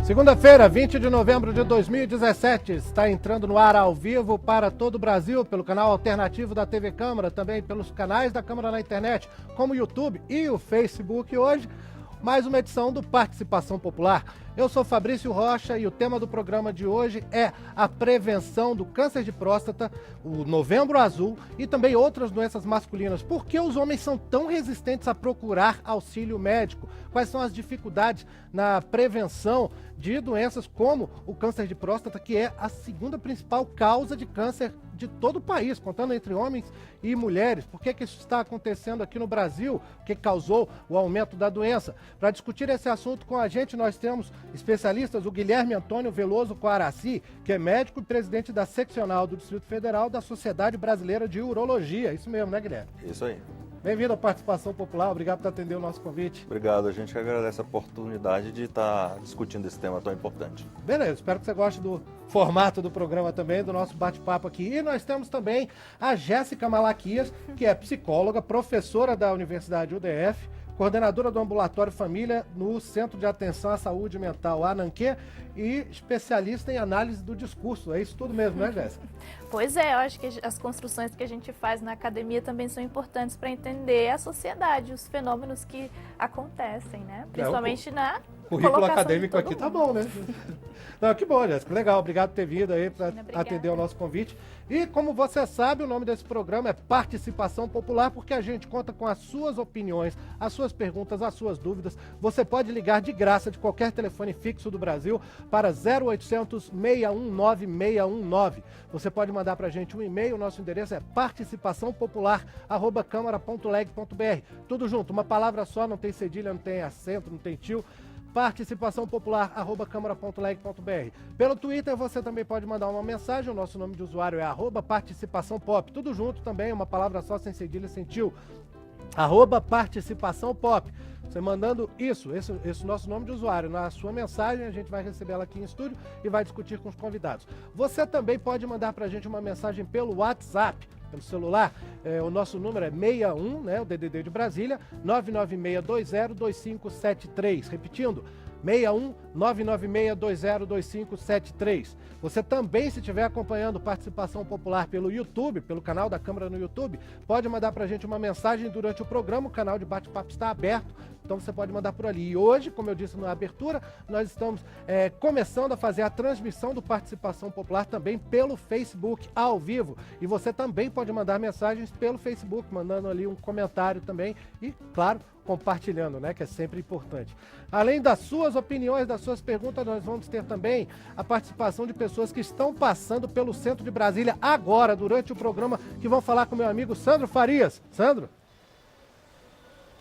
Segunda-feira, 20 de novembro de 2017, está entrando no ar ao vivo para todo o Brasil, pelo canal alternativo da TV Câmara, também pelos canais da Câmara na internet, como o YouTube e o Facebook. Hoje, mais uma edição do Participação Popular. Eu sou Fabrício Rocha e o tema do programa de hoje é a prevenção do câncer de próstata, o Novembro Azul e também outras doenças masculinas. Por que os homens são tão resistentes a procurar auxílio médico? Quais são as dificuldades na prevenção de doenças como o câncer de próstata, que é a segunda principal causa de câncer de todo o país, contando entre homens e mulheres? Por que isso está acontecendo aqui no Brasil? O que causou o aumento da doença? Para discutir esse assunto com a gente, nós temos especialistas, o Guilherme Antônio Veloso Coaraci, que é médico e presidente da seccional do Distrito Federal da Sociedade Brasileira de Urologia. Isso mesmo, né, Guilherme? Isso aí. Bem-vindo à Participação Popular, obrigado por atender o nosso convite. Obrigado, a gente agradece a oportunidade de estar discutindo esse tema tão importante. Beleza, espero que você goste do formato do programa também, do nosso bate-papo aqui. E nós temos também a Jéssica Malaquias, que é psicóloga, professora da Universidade UDF, coordenadora do Ambulatório Família no Centro de Atenção à Saúde Mental Ananquê e especialista em análise do discurso. É isso tudo mesmo, né, Jéssica? Pois é, eu acho que as construções que a gente faz na academia também são importantes para entender a sociedade, os fenômenos que acontecem, né? Principalmente na currículo acadêmico aqui tá bom, né? Não, que bom, Jéssica. Legal, obrigado por ter vindo aí para atender o nosso convite. E como você sabe, o nome desse programa é Participação Popular, porque a gente conta com as suas opiniões, as suas perguntas, as suas dúvidas. Você pode ligar de graça de qualquer telefone fixo do Brasil para 0800 619 619. Você pode mandar para a gente um e-mail, o nosso endereço é participaçãopopular@câmara.leg.br. Tudo junto, uma palavra só, não tem cedilha, não tem acento, não tem tio. participaçãopopular@câmara.leg.br. Pelo Twitter você também pode mandar uma mensagem, o nosso nome de usuário é @participaçãopop. Tudo junto também, uma palavra só, sem cedilha, sem tio. @participaçãopop. Você mandando esse nosso nome de usuário na sua mensagem, a gente vai receber ela aqui em estúdio e vai discutir com os convidados. Você também pode mandar pra gente uma mensagem pelo WhatsApp, pelo celular. O nosso número é 61, né, o DDD de Brasília, 996202573. Repetindo, 61 996202573. Você também, se estiver acompanhando Participação Popular pelo YouTube, pelo canal da Câmara no YouTube, pode mandar pra gente uma mensagem durante o programa. O canal de bate-papo está aberto, então você pode mandar por ali. E hoje, como eu disse na abertura, nós estamos começando a fazer a transmissão do Participação Popular também pelo Facebook ao vivo. E você também pode mandar mensagens pelo Facebook, mandando ali um comentário também e, claro, compartilhando, né, que é sempre importante. Além das suas opiniões, das suas perguntas, nós vamos ter também a participação de pessoas que estão passando pelo centro de Brasília agora, durante o programa, que vão falar com meu amigo Sandro Farias. Sandro?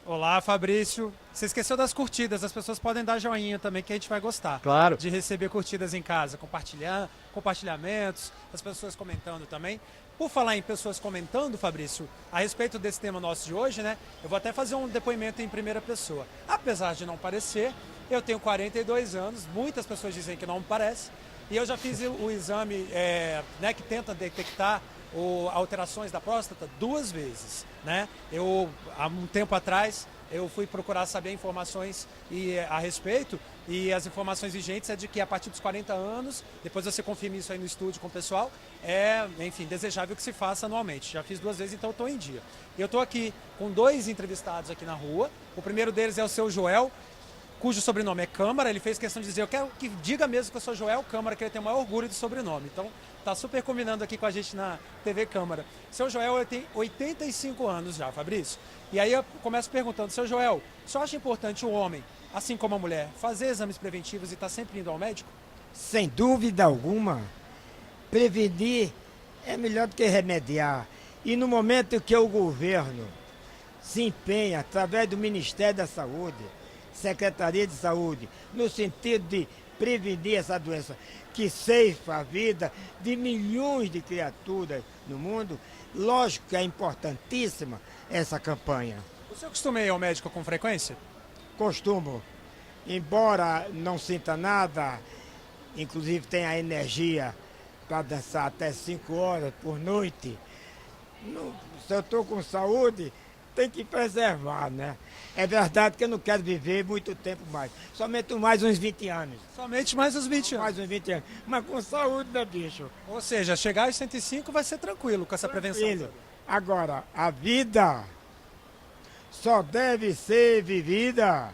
Olá, Fabrício. Você esqueceu das curtidas, as pessoas podem dar joinha também, que a gente vai gostar. Claro. De receber curtidas em casa, compartilhamentos, as pessoas comentando também. Por falar em pessoas comentando, Fabrício, a respeito desse tema nosso de hoje, né? Eu vou até fazer um depoimento em primeira pessoa. Apesar de não parecer, eu tenho 42 anos, muitas pessoas dizem que não me parece, e eu já fiz o exame né, que tenta detectar alterações da próstata 2 vezes, né? Há um tempo atrás, eu fui procurar saber informações a respeito, e as informações vigentes é de que a partir dos 40 anos, depois você confirma isso aí no estúdio com o pessoal, enfim, desejável que se faça anualmente. Já fiz 2 vezes, então estou em dia. Eu estou aqui com 2 entrevistados aqui na rua. O primeiro deles é o seu Joel, cujo sobrenome é Câmara. Ele fez questão de dizer, eu quero que diga mesmo que eu sou Joel Câmara, que ele tem o maior orgulho do sobrenome. Então, tá super combinando aqui com a gente na TV Câmara. Seu Joel, ele tem 85 anos já, Fabrício. E aí eu começo perguntando, seu Joel, o senhor acha importante o homem, assim como a mulher, fazer exames preventivos e estar sempre indo ao médico? Sem dúvida alguma, prevenir é melhor do que remediar. E no momento que o governo se empenha, através do Ministério da Saúde, Secretaria de Saúde, no sentido de prevenir essa doença que ceifa a vida de milhões de criaturas no mundo, lógico que é importantíssima essa campanha. O senhor costuma ir ao médico com frequência? Costumo, embora não sinta nada, inclusive tenha energia para dançar até 5 horas por noite, se eu estou com saúde, tem que preservar, né? É verdade que eu não quero viver muito tempo mais. Somente mais uns 20 anos. Somente mais uns 20 anos. Mais uns 20 anos. Mas com saúde, né, bicho? Ou seja, chegar aos 105 vai ser tranquilo com essa prevenção. Filho, agora, a vida só deve ser vivida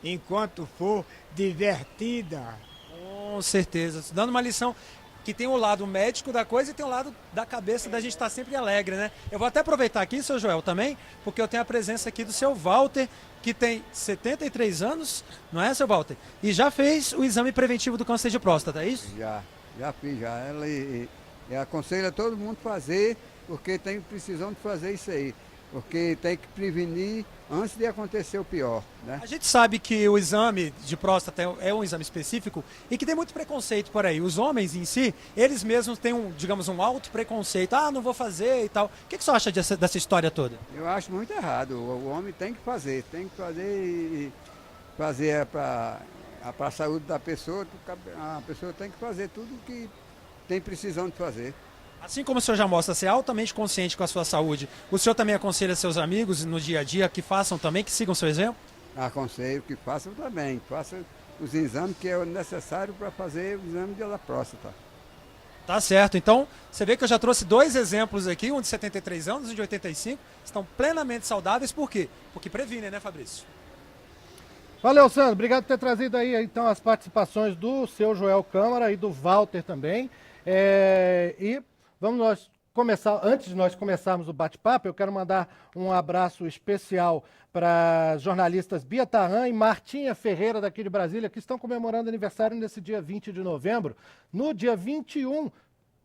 enquanto for divertida. Com certeza. Dando uma lição que tem o lado médico da coisa e tem o lado da cabeça da gente estar sempre alegre, né? Eu vou até aproveitar aqui, seu Joel, também, porque eu tenho a presença aqui do seu Walter, que tem 73 anos, não é, seu Walter? E já fez o exame preventivo do câncer de próstata, é isso? Já fiz, já. Eu aconselho a todo mundo fazer, porque tem precisão de fazer isso aí. Porque tem que prevenir antes de acontecer o pior, né? A gente sabe que o exame de próstata é um exame específico e que tem muito preconceito por aí. Os homens em si, eles mesmos têm digamos, um alto preconceito. Ah, não vou fazer e tal. O que você acha dessa história toda? Eu acho muito errado. O homem tem que fazer e fazer para a saúde da pessoa. A pessoa tem que fazer tudo que tem precisão de fazer. Assim como o senhor já mostra ser altamente consciente com a sua saúde, o senhor também aconselha seus amigos no dia a dia que façam também, que sigam seu exemplo? Aconselho que façam também, façam os exames que é necessário para fazer o exame da próstata. Tá certo. Então, você vê que eu já trouxe 2 exemplos aqui, um de 73 anos e um de 85, estão plenamente saudáveis. Por quê? Porque previnem, né, Fabrício? Valeu, Sandro. Obrigado por ter trazido aí, então, as participações do seu Joel Câmara e do Walter também. E vamos nós começar, antes de nós começarmos o bate-papo, eu quero mandar um abraço especial para as jornalistas Bia Tarran e Martinha Ferreira, daqui de Brasília, que estão comemorando aniversário nesse dia 20 de novembro. No dia 21,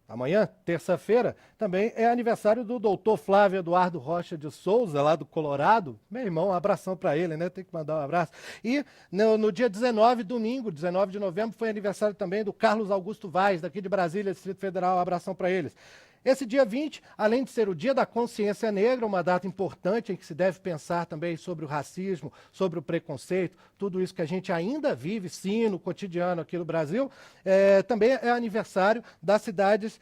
amanhã, terça-feira, também é aniversário do doutor Flávio Eduardo Rocha de Souza, lá do Colorado. Meu irmão, um abração para ele, né? Tem que mandar um abraço. E no dia 19, domingo, 19 de novembro, foi aniversário também do Carlos Augusto Vaz, daqui de Brasília, Distrito Federal. Um abração para eles. Esse dia 20, além de ser o Dia da Consciência Negra, uma data importante em que se deve pensar também sobre o racismo, sobre o preconceito, tudo isso que a gente ainda vive, sim, no cotidiano aqui no Brasil, também é aniversário das cidades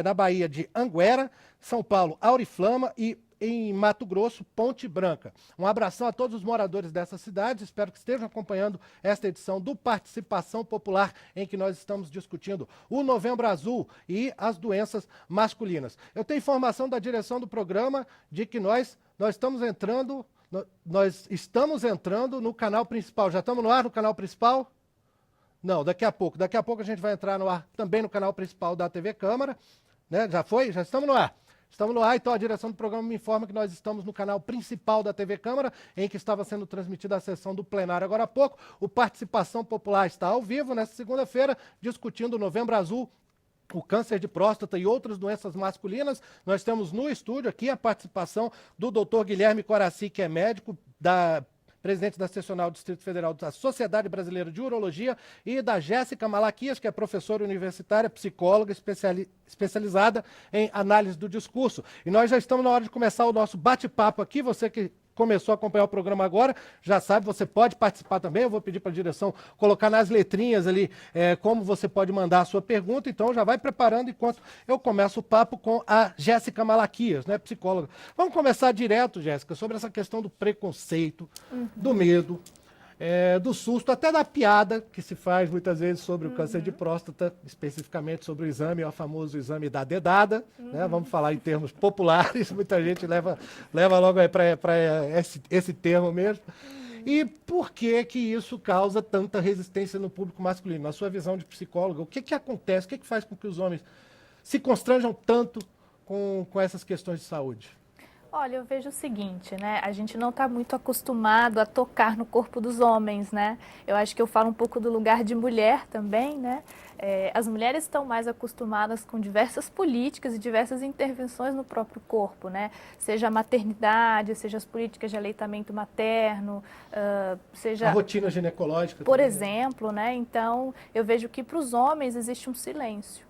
na Bahia de Anguera, São Paulo, Auriflama e em Mato Grosso, Ponte Branca. Um abração a todos os moradores dessas cidades, espero que estejam acompanhando esta edição do Participação Popular, em que nós estamos discutindo o Novembro Azul e as doenças masculinas. Eu tenho informação da direção do programa de que nós estamos entrando no canal principal. Já estamos no ar no canal principal? Não, daqui a pouco. Daqui a pouco a gente vai entrar no ar também no canal principal da TV Câmara. Né? Já foi? Já estamos no ar. Estamos no ar, então a direção do programa me informa que nós estamos no canal principal da TV Câmara, em que estava sendo transmitida a sessão do plenário agora há pouco. O Participação Popular está ao vivo nesta segunda-feira, discutindo o Novembro Azul, o câncer de próstata e outras doenças masculinas. Nós temos no estúdio aqui a participação do Dr. Guilherme Coraci, que é médico, presidente da Seccional do Distrito Federal da Sociedade Brasileira de Urologia, e da Jéssica Malaquias, que é professora universitária, psicóloga, especializada em análise do discurso. E nós já estamos na hora de começar o nosso bate-papo aqui. Você que começou a acompanhar o programa agora, já sabe, você pode participar também. Eu vou pedir para a direção colocar nas letrinhas ali como você pode mandar a sua pergunta. Então já vai preparando enquanto eu começo o papo com a Jéssica Malaquias, né, psicóloga. Vamos começar direto, Jéssica, sobre essa questão do preconceito, do medo, do susto, até da piada que se faz muitas vezes sobre o câncer de próstata, especificamente sobre o exame, o famoso exame da dedada, né? Vamos falar em termos populares, muita gente leva logo para esse termo mesmo. E por que isso causa tanta resistência no público masculino? Na sua visão de psicóloga, o que acontece, o que faz com que os homens se constranjam tanto com essas questões de saúde? Olha, eu vejo o seguinte, né? A gente não está muito acostumado a tocar no corpo dos homens, né? Eu acho que eu falo um pouco do lugar de mulher também, né? As mulheres estão mais acostumadas com diversas políticas e diversas intervenções no próprio corpo, né? Seja a maternidade, seja as políticas de aleitamento materno, seja... A rotina ginecológica. Por também, exemplo, né? Então, eu vejo que para os homens existe um silêncio.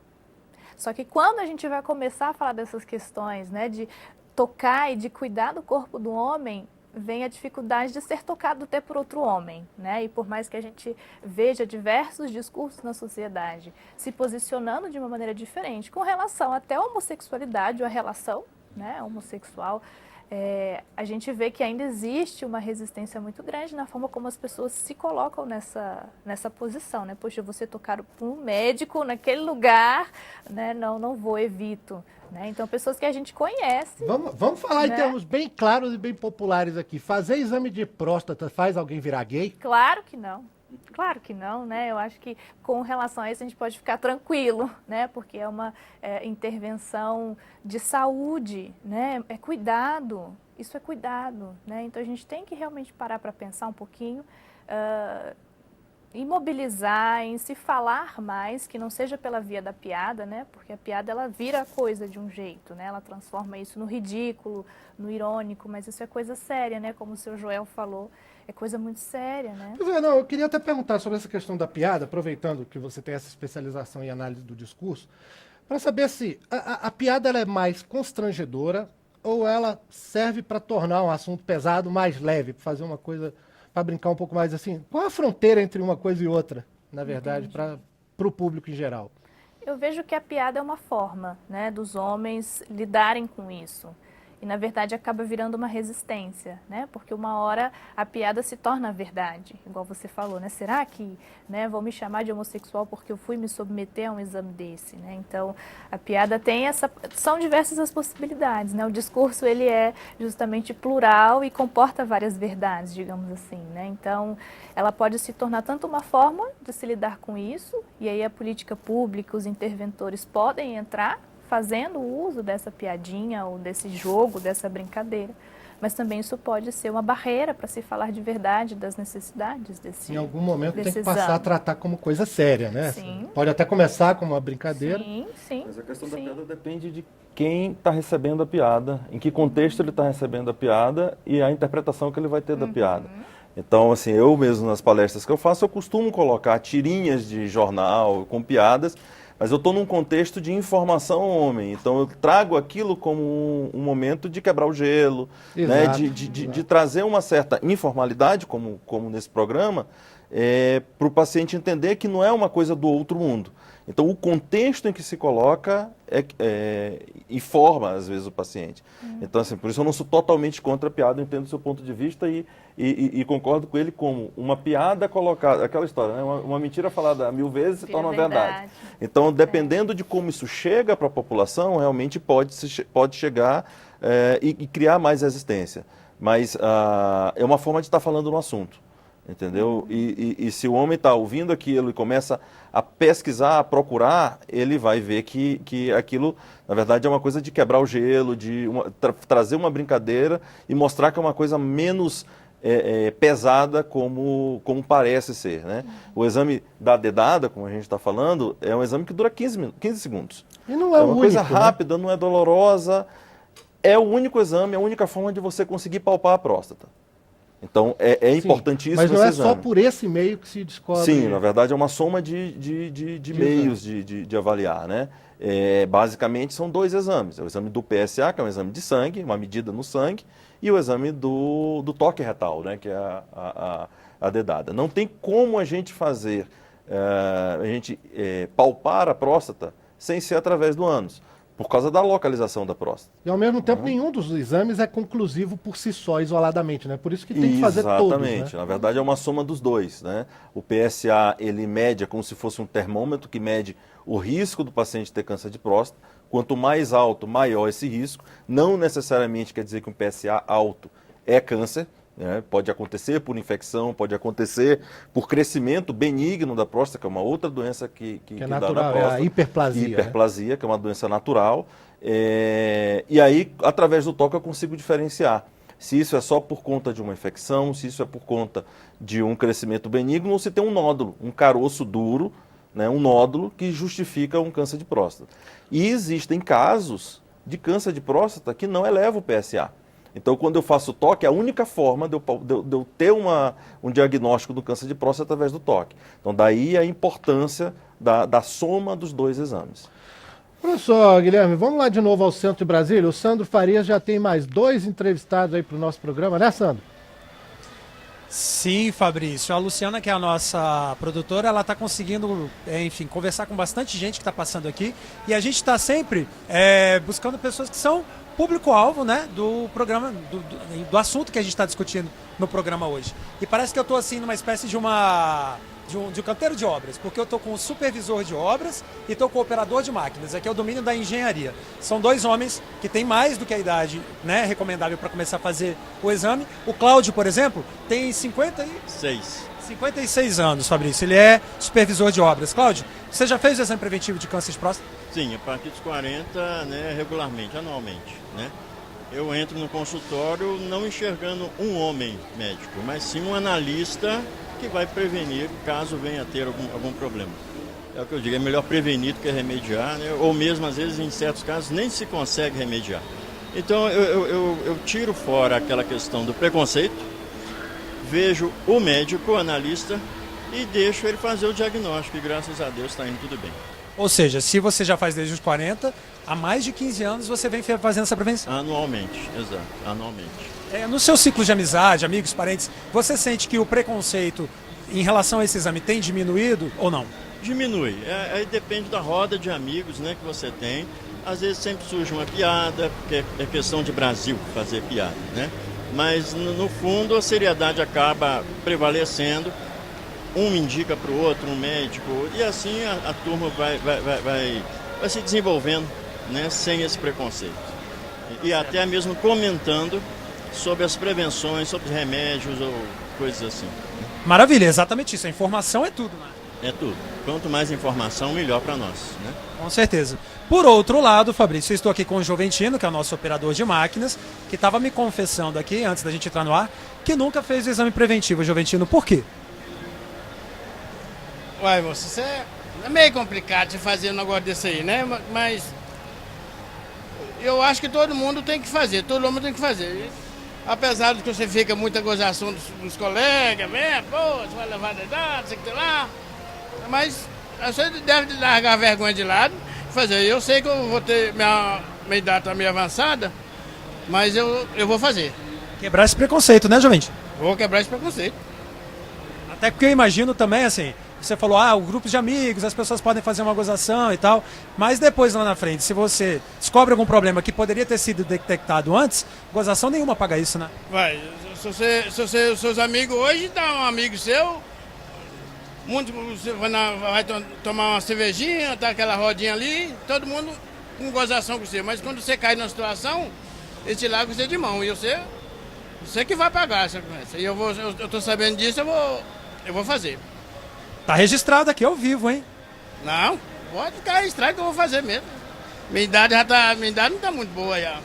Só que quando a gente vai começar a falar dessas questões, né? De tocar e de cuidar do corpo do homem, vem a dificuldade de ser tocado até por outro homem, né? E por mais que a gente veja diversos discursos na sociedade se posicionando de uma maneira diferente com relação até à homossexualidade ou a relação, né, homossexual, a gente vê que ainda existe uma resistência muito grande na forma como as pessoas se colocam nessa posição, né? Poxa, você tocar por um médico naquele lugar, né? Não vou, evito. Né? Então, pessoas que a gente conhece. Vamos falar né? em termos bem claros e bem populares aqui. Fazer exame de próstata faz alguém virar gay? Claro que não. Claro que não, né? Eu acho que com relação a isso a gente pode ficar tranquilo, né? Porque é uma intervenção de saúde, né? É cuidado, isso é cuidado, né? Então a gente tem que realmente parar para pensar um pouquinho, imobilizar, em se falar mais, que não seja pela via da piada, né? Porque a piada ela vira coisa de um jeito, né? Ela transforma isso no ridículo, no irônico, mas isso é coisa séria, né? Como o seu Joel falou. É coisa muito séria, né? Não, eu queria até perguntar sobre essa questão da piada, aproveitando que você tem essa especialização em análise do discurso, para saber se a piada ela é mais constrangedora ou ela serve para tornar um assunto pesado mais leve, para fazer uma coisa, para brincar um pouco mais assim. Qual a fronteira entre uma coisa e outra, na verdade, para o público em geral? Eu vejo que a piada é uma forma, né, dos homens lidarem com isso. E, na verdade, acaba virando uma resistência, né? Porque uma hora a piada se torna verdade, igual você falou, né? Será que, né, vão me chamar de homossexual porque eu fui me submeter a um exame desse, né? Então, a piada tem são diversas as possibilidades, né? O discurso, ele é justamente plural e comporta várias verdades, digamos assim, né? Então, ela pode se tornar tanto uma forma de se lidar com isso, e aí a política pública, os interventores podem entrar fazendo uso dessa piadinha ou desse jogo, dessa brincadeira. Mas também isso pode ser uma barreira para se falar de verdade das necessidades desse Em algum momento tem que exame. passar a tratar como coisa séria, né? Sim. Pode até começar como uma brincadeira. Sim. Mas a questão da sim. piada depende de quem está recebendo a piada, em que contexto ele está recebendo a piada e a interpretação que ele vai ter da piada. Então, assim, eu mesmo nas palestras que eu faço, eu costumo colocar tirinhas de jornal com piadas, mas eu estou num contexto de informação ao homem, então eu trago aquilo como um momento de quebrar o gelo, né, de trazer uma certa informalidade, como nesse programa, para o paciente entender que não é uma coisa do outro mundo. Então o contexto em que se coloca informa, às vezes, o paciente. Então, assim, por isso eu não sou totalmente contra a piada, eu entendo o seu ponto de vista e concordo com ele como uma piada colocada, aquela história, né? Uma mentira falada 1000 vezes se torna uma verdade. Então, dependendo de como isso chega para a população, realmente pode chegar e criar mais resistência. Mas é uma forma de estar falando no assunto. Entendeu? E se o homem está ouvindo aquilo e começa a pesquisar, a procurar, ele vai ver que aquilo, na verdade, é uma coisa de quebrar o gelo, de trazer uma brincadeira e mostrar que é uma coisa menos pesada como parece ser. Né? O exame da dedada, como a gente está falando, é um exame que dura 15 segundos. E não é uma único, coisa rápida, não é dolorosa. É o único exame, é a única forma de você conseguir palpar a próstata. Então, é importantíssimo esse exame. Mas não é só exame. por esse meio que se descobre... Sim, na verdade é uma soma de meios de avaliar, né? Basicamente são 2 exames. É o exame do PSA, que é um exame de sangue, uma medida no sangue, e o exame do toque retal, né? Que é a dedada. Não tem como a gente fazer, palpar a próstata sem ser através do ânus, por causa da localização da próstata. E ao mesmo tempo, nenhum dos exames é conclusivo por si só, isoladamente, né? Por isso que tem que fazer todos, Exatamente. Né? Na verdade, é uma soma dos dois, né? O PSA, ele mede, é como se fosse um termômetro que mede o risco do paciente ter câncer de próstata. Quanto mais alto, maior esse risco. Não necessariamente quer dizer que um PSA alto é câncer. Né? Pode acontecer por infecção, pode acontecer por crescimento benigno da próstata, que é uma outra doença que é dá natural, na próstata. É a hiperplasia. Hiperplasia, que é uma doença natural. E aí, através do toque, eu consigo diferenciar se isso é só por conta de uma infecção, se isso é por conta de um crescimento benigno, ou se tem um nódulo, um caroço duro, né, um nódulo que justifica um câncer de próstata. E existem casos de câncer de próstata que não eleva o PSA. Então, quando eu faço o toque, a única forma de eu ter um diagnóstico do câncer de próstata é através do toque. Então, daí a importância da soma dos 2 exames. Professor Guilherme, vamos lá de novo ao centro de Brasília. O Sandro Farias já tem mais 2 entrevistados aí para o nosso programa, né, Sandro? Sim, Fabrício. A Luciana, que é a nossa produtora, ela está conseguindo, enfim, conversar com bastante gente que está passando aqui. E a gente está sempre buscando pessoas que são público-alvo, né, do programa, do assunto que a gente está discutindo no programa hoje. E parece que eu estou assim numa espécie de um canteiro de obras, porque eu estou com o supervisor de obras e estou com o operador de máquinas, aqui é o domínio da engenharia. São dois homens que têm mais do que a idade, né, recomendável para começar a fazer o exame. O Cláudio, por exemplo, tem 56 anos, Fabrício. Ele é supervisor de obras. Cláudio, você já fez o exame preventivo de câncer de próstata? Sim, a partir dos 40, né, regularmente, anualmente, né? Eu entro no consultório não enxergando um homem médico, mas sim um analista que vai prevenir caso venha a ter algum problema. É o que eu digo, é melhor prevenir do que remediar, né? Ou mesmo, às vezes, em certos casos, nem se consegue remediar. Então, eu tiro fora aquela questão do preconceito, vejo o médico, o analista, e deixo ele fazer o diagnóstico, e graças a Deus está indo tudo bem. Ou seja, se você já faz desde os 40, há mais de 15 anos você vem fazendo essa prevenção. Anualmente, exato, anualmente. No seu ciclo de amizade, amigos, parentes, você sente que o preconceito em relação a esse exame tem diminuído ou não? Diminui. Aí depende da roda de amigos, né, que você tem. Às vezes sempre surge uma piada, porque é questão de Brasil fazer piada, né? Mas no fundo a seriedade acaba prevalecendo. Um indica para o outro, um médico, e assim a turma vai se desenvolvendo, né, sem esse preconceito. E até mesmo comentando sobre as prevenções, sobre os remédios ou coisas assim. Maravilha, exatamente isso. A informação é tudo, né? É tudo. Quanto mais informação, melhor para nós, né? Com certeza. Por outro lado, Fabrício, eu estou aqui com o Joventino, que é o nosso operador de máquinas, que estava me confessando aqui, antes da gente entrar no ar, que nunca fez o exame preventivo. Joventino, por quê? Uai, moço, isso é meio complicado de fazer um negócio desse aí, né? Mas eu acho que todo mundo tem que fazer, todo mundo tem que fazer. Apesar de que você fica muita gozação dos colegas, né? Pô, você vai levar a idade, sei que tem lá. Mas você deve largar a vergonha de lado e fazer. Eu sei que eu vou ter, minha idade está meio avançada, mas eu vou fazer. Quebrar esse preconceito, né, Joventino? Vou quebrar esse preconceito. Até porque eu imagino também, assim, você falou, o grupo de amigos, as pessoas podem fazer uma gozação e tal, mas depois lá na frente, se você descobre algum problema que poderia ter sido detectado antes, gozação nenhuma paga isso, né? Vai, se seus amigos hoje dá um amigo seu, você vai tomar uma cervejinha, tá aquela rodinha ali, todo mundo com gozação com você, mas quando você cai numa situação, eles te largam você de mão, e você que vai pagar essa conversa. E eu tô sabendo disso, eu vou fazer. Tá registrado aqui ao vivo, hein? Não, pode ficar registrado que eu vou fazer mesmo. Minha idade não tá muito boa já.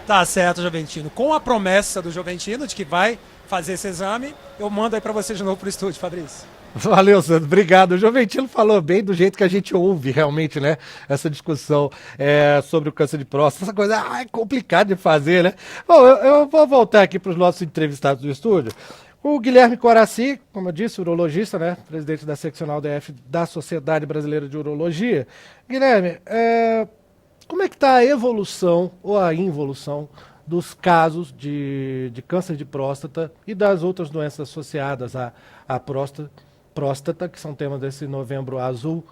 Tá certo, Joventino. Com a promessa do Joventino de que vai fazer esse exame, eu mando aí pra você de novo pro estúdio, Fabrício. Valeu, Sandro. Obrigado. O Joventino falou bem do jeito que a gente ouve realmente, né? Essa discussão sobre o câncer de próstata. Essa coisa é complicada de fazer, né? Bom, eu vou voltar aqui para os nossos entrevistados do estúdio. O Guilherme Coraci, como eu disse, urologista, né? Presidente da seccional DF da Sociedade Brasileira de Urologia. Guilherme, como é que está a evolução ou a involução dos casos de câncer de próstata e das outras doenças associadas à próstata, que são temas desse Novembro Azul,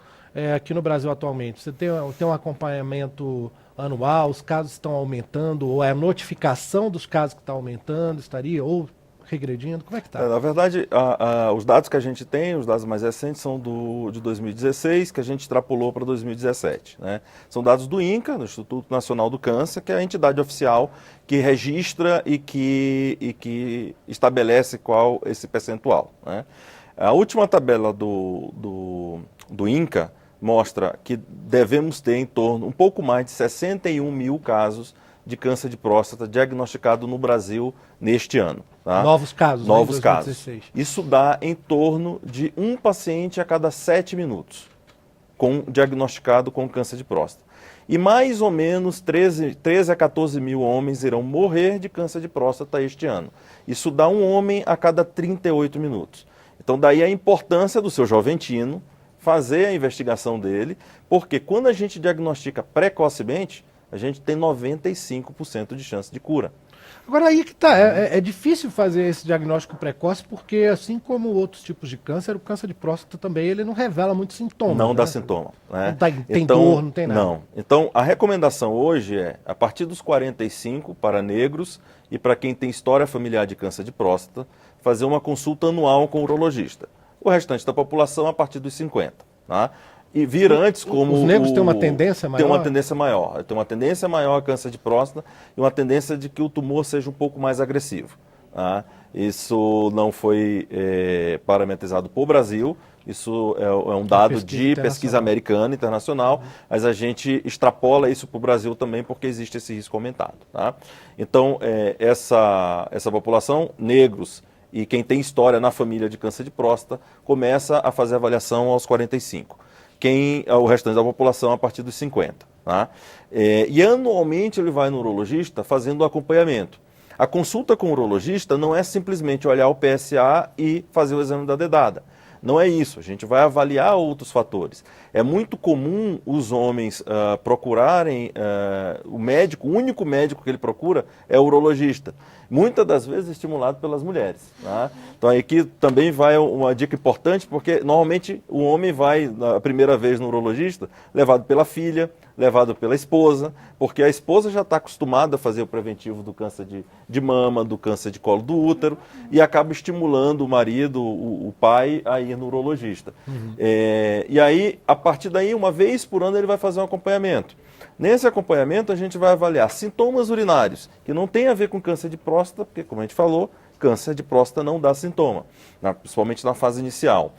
aqui no Brasil atualmente? Você tem um acompanhamento anual, os casos estão aumentando, ou é a notificação dos casos que está aumentando, ou regredindo? Como é que está? Na verdade, os dados que a gente tem, os dados mais recentes, são de 2016, que a gente extrapolou para 2017. Né? São dados do INCA, do Instituto Nacional do Câncer, que é a entidade oficial que registra e que estabelece qual esse percentual. Né? A última tabela do INCA mostra que devemos ter em torno, um pouco mais de 61 mil casos de câncer de próstata diagnosticado no Brasil neste ano. Tá? Novos casos, Novos né, casos. Isso dá em torno de um paciente a cada 7 minutos diagnosticado com câncer de próstata. E mais ou menos 13 a 14 mil homens irão morrer de câncer de próstata este ano. Isso dá um homem a cada 38 minutos. Então daí a importância do seu Joventino fazer a investigação dele, porque quando a gente diagnostica precocemente, a gente tem 95% de chance de cura. Agora aí que tá, é difícil fazer esse diagnóstico precoce porque assim como outros tipos de câncer, o câncer de próstata também ele não revela muitos sintomas. Não né? dá sintoma. Né? Não tem dor, não tem nada. Não. Então a recomendação hoje é, a partir dos 45 para negros e para quem tem história familiar de câncer de próstata, fazer uma consulta anual com o urologista. O restante da população a partir dos 50. Tá? E vir antes como... Os negros têm uma tendência maior? Tem uma tendência maior. Tem uma tendência maior a câncer de próstata e uma tendência de que o tumor seja um pouco mais agressivo. Tá? Isso não foi parametrizado por Brasil, isso é um dado de pesquisa americana, internacional, mas a gente extrapola isso para o Brasil também porque existe esse risco aumentado. Tá? Então, essa população, negros e quem tem história na família de câncer de próstata, começa a fazer avaliação aos 45. O restante da população a partir dos 50. Tá? E anualmente ele vai no urologista fazendo o acompanhamento. A consulta com o urologista não é simplesmente olhar o PSA e fazer o exame da dedada. Não é isso, a gente vai avaliar outros fatores. É muito comum os homens procurarem o médico, o único médico que ele procura é o urologista. Muitas das vezes estimulado pelas mulheres. Tá? Então aqui também vai uma dica importante, porque normalmente o homem vai a primeira vez no urologista levado pela filha, levado pela esposa, porque a esposa já está acostumada a fazer o preventivo do câncer de mama, do câncer de colo do útero, e acaba estimulando o marido, o pai, a ir no urologista. E aí, a partir daí, uma vez por ano, ele vai fazer um acompanhamento. Nesse acompanhamento, a gente vai avaliar sintomas urinários, que não tem a ver com câncer de próstata, porque, como a gente falou, câncer de próstata não dá sintoma, principalmente na fase inicial.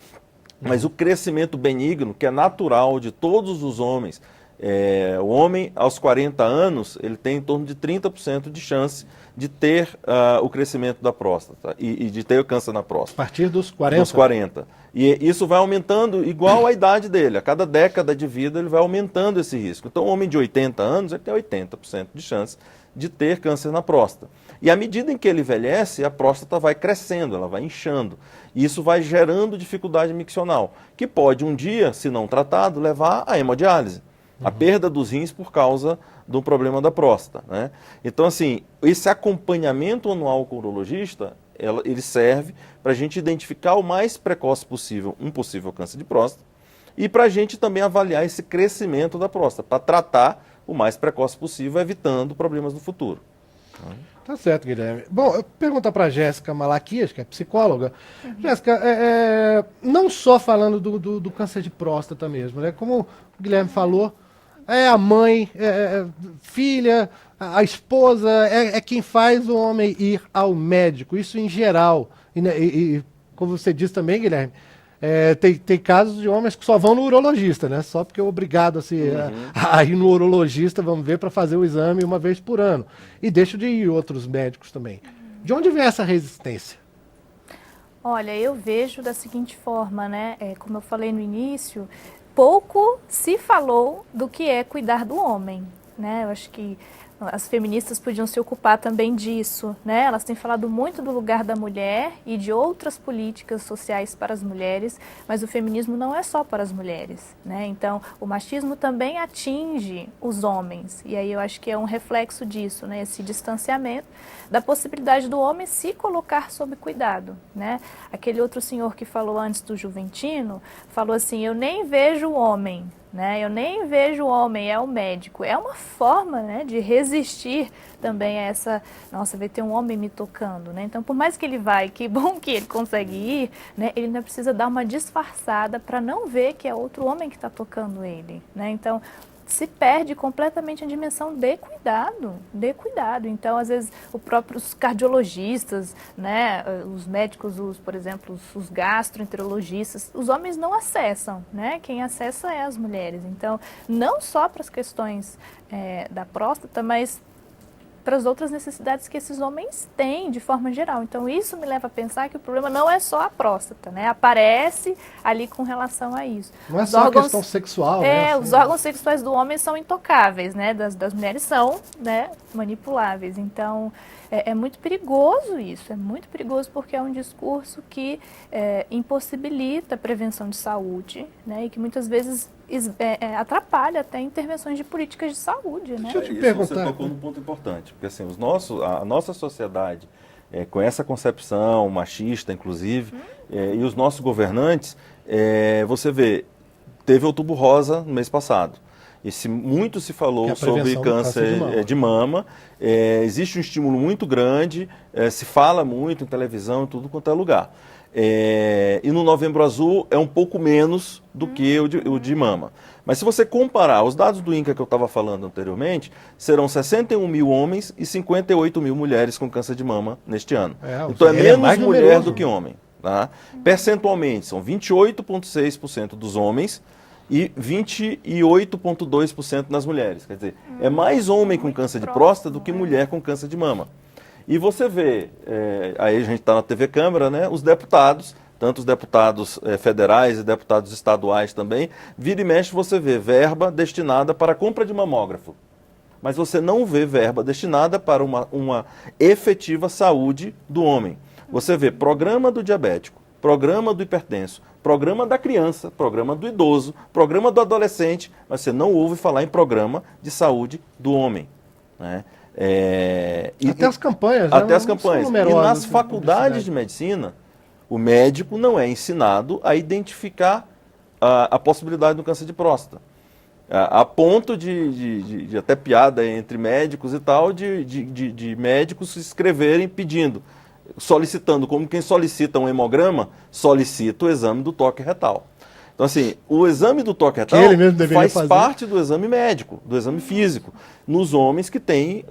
Mas o crescimento benigno, que é natural de todos os homens, o homem, aos 40 anos, ele tem em torno de 30% de chance de ter o crescimento da próstata e de ter o câncer na próstata. A partir dos 40? Dos 40. E isso vai aumentando igual à idade dele. A cada década de vida ele vai aumentando esse risco. Então, um homem de 80 anos, ele tem 80% de chance de ter câncer na próstata. E à medida em que ele envelhece, a próstata vai crescendo, ela vai inchando. E isso vai gerando dificuldade miccional, que pode um dia, se não tratado, levar à hemodiálise. A perda dos rins por causa do problema da próstata. Né? Então, assim, esse acompanhamento anual com o urologista, ele serve para a gente identificar o mais precoce possível um possível câncer de próstata e para a gente também avaliar esse crescimento da próstata, para tratar o mais precoce possível, evitando problemas no futuro. Tá certo, Guilherme. Bom, eu perguntar para a Jéssica Malaquias, que é psicóloga. Jéssica, não só falando do câncer de próstata mesmo, né? Como o Guilherme falou, a mãe, filha, a esposa, é quem faz o homem ir ao médico, isso em geral. E como você disse também, Guilherme, tem casos de homens que só vão no urologista, né? Só porque é obrigado assim, a ir no urologista, vamos ver, para fazer o exame uma vez por ano. E deixam de ir outros médicos também. De onde vem essa resistência? Olha, eu vejo da seguinte forma, né? Como eu falei no início, pouco se falou do que é cuidar do homem, né? Eu acho que as feministas podiam se ocupar também disso, né? Elas têm falado muito do lugar da mulher e de outras políticas sociais para as mulheres, mas o feminismo não é só para as mulheres, né? Então, o machismo também atinge os homens, e aí eu acho que é um reflexo disso, né? Esse distanciamento da possibilidade do homem se colocar sob cuidado, né? Aquele outro senhor que falou antes do Juventino, falou assim, eu nem vejo o homem, né? Eu nem vejo o homem, é o médico. É uma forma, né, de resistir também a essa, nossa, vai ter um homem me tocando, né? Então, por mais que ele vai, que bom que ele consegue ir, né, ele ainda precisa dar uma disfarçada para não ver que é outro homem que está tocando ele, né? Então, se perde completamente a dimensão de cuidado, Então, às vezes, os próprios cardiologistas, né, os médicos, por exemplo, os gastroenterologistas, os homens não acessam, né? Quem acessa é as mulheres. Então, não só para as questões da próstata, mas para as outras necessidades que esses homens têm de forma geral. Então, isso me leva a pensar que o problema não é só a próstata, né? Aparece ali com relação a isso. Não é só a questão sexual, né? Os órgãos sexuais do homem são intocáveis, né? Das mulheres são, né, manipuláveis. Então, é muito perigoso isso, é muito perigoso porque é um discurso que impossibilita a prevenção de saúde, né? E que muitas vezes atrapalha até intervenções de políticas de saúde, né? Deixa eu te perguntar. Você tocou num ponto importante, porque assim, a nossa sociedade, com essa concepção machista, inclusive, e os nossos governantes, você vê, teve Outubro Rosa no mês passado. Muito se falou sobre câncer de mama. Existe um estímulo muito grande, se fala muito em televisão, em tudo quanto é lugar. E no Novembro Azul é um pouco menos do que o de mama. Mas se você comparar os dados do INCA que eu estava falando anteriormente, serão 61 mil homens e 58 mil mulheres com câncer de mama neste ano. Então é menos mulher do que homem. Tá? Percentualmente, são 28,6% dos homens e 28,2% nas mulheres. Quer dizer, é mais homem com câncer de próstata do que mulher com câncer de mama. E você vê, aí a gente está na TV Câmara, né, os deputados, tanto os deputados federais e deputados estaduais também, vira e mexe você vê verba destinada para a compra de mamógrafo. Mas você não vê verba destinada para uma efetiva saúde do homem. Você vê programa do diabético, programa do hipertenso, programa da criança, programa do idoso, programa do adolescente, mas você não ouve falar em programa de saúde do homem, né? Até as campanhas. Até as campanhas. E nas faculdades de medicina, o médico não é ensinado a identificar a possibilidade do câncer de próstata. A ponto de até piada entre médicos e tal, de médicos se inscreverem pedindo, solicitando, como quem solicita um hemograma, solicita o exame do toque retal. Então, assim, o exame do toque retal faz parte do exame médico, do exame físico, nos homens que têm